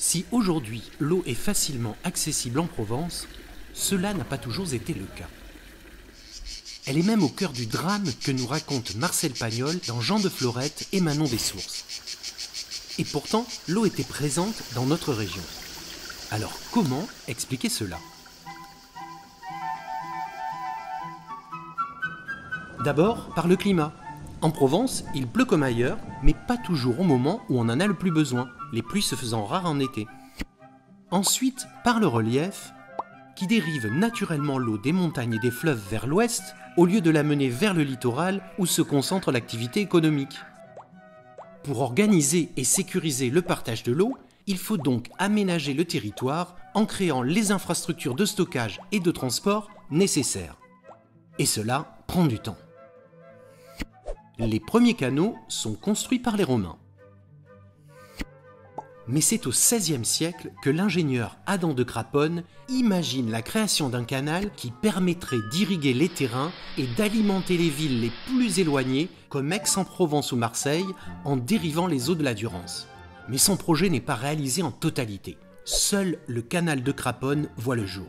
Si aujourd'hui l'eau est facilement accessible en Provence, cela n'a pas toujours été le cas. Elle est même au cœur du drame que nous raconte Marcel Pagnol dans Jean de Florette et Manon des Sources. Et pourtant, l'eau était présente dans notre région. Alors comment expliquer cela ? D'abord, par le climat. En Provence, il pleut comme ailleurs, mais pas toujours au moment où on en a le plus besoin, les pluies se faisant rares en été. Ensuite, par le relief, qui dérive naturellement l'eau des montagnes et des fleuves vers l'ouest, au lieu de la mener vers le littoral où se concentre l'activité économique. Pour organiser et sécuriser le partage de l'eau, il faut donc aménager le territoire en créant les infrastructures de stockage et de transport nécessaires. Et cela prend du temps. Les premiers canaux sont construits par les Romains. Mais c'est au XVIe siècle que l'ingénieur Adam de Craponne imagine la création d'un canal qui permettrait d'irriguer les terrains et d'alimenter les villes les plus éloignées comme Aix-en-Provence ou Marseille en dérivant les eaux de la Durance. Mais son projet n'est pas réalisé en totalité. Seul le canal de Craponne voit le jour.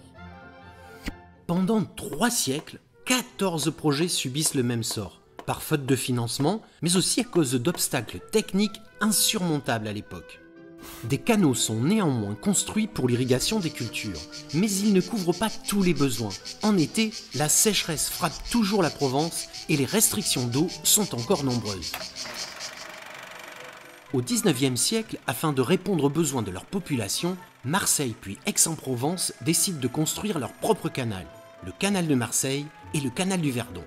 Pendant 3 siècles, 14 projets subissent le même sort, par faute de financement, mais aussi à cause d'obstacles techniques insurmontables à l'époque. Des canaux sont néanmoins construits pour l'irrigation des cultures, mais ils ne couvrent pas tous les besoins. En été, la sécheresse frappe toujours la Provence et les restrictions d'eau sont encore nombreuses. Au XIXe siècle, afin de répondre aux besoins de leur population, Marseille puis Aix-en-Provence décident de construire leur propre canal, le canal de Marseille et le canal du Verdon.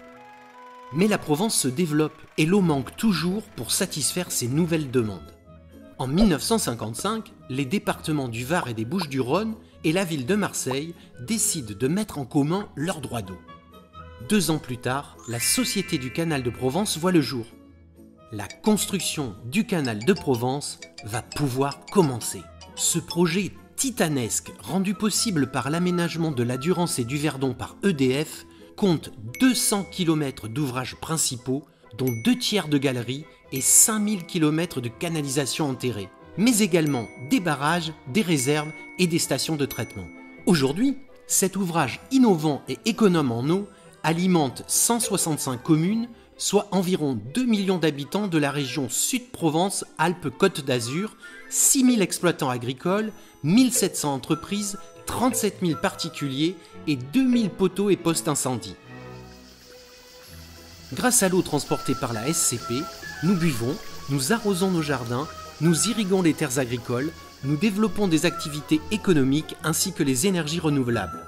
Mais la Provence se développe et l'eau manque toujours pour satisfaire ces nouvelles demandes. En 1955, les départements du Var et des Bouches-du-Rhône et la ville de Marseille décident de mettre en commun leurs droits d'eau. 2 ans plus tard, la Société du Canal de Provence voit le jour. La construction du canal de Provence va pouvoir commencer. Ce projet titanesque, rendu possible par l'aménagement de la Durance et du Verdon par EDF, compte 200 km d'ouvrages principaux, dont 2/3 de galeries et 5000 km de canalisation enterrée, mais également des barrages, des réserves et des stations de traitement. Aujourd'hui, cet ouvrage innovant et économe en eau alimente 165 communes, soit environ 2 millions d'habitants de la région Sud-Provence-Alpes-Côte d'Azur, 6000 exploitants agricoles, 1700 entreprises, 37 000 particuliers et 2000 poteaux et postes incendie. Grâce à l'eau transportée par la SCP, nous buvons, nous arrosons nos jardins, nous irriguons les terres agricoles, nous développons des activités économiques ainsi que les énergies renouvelables.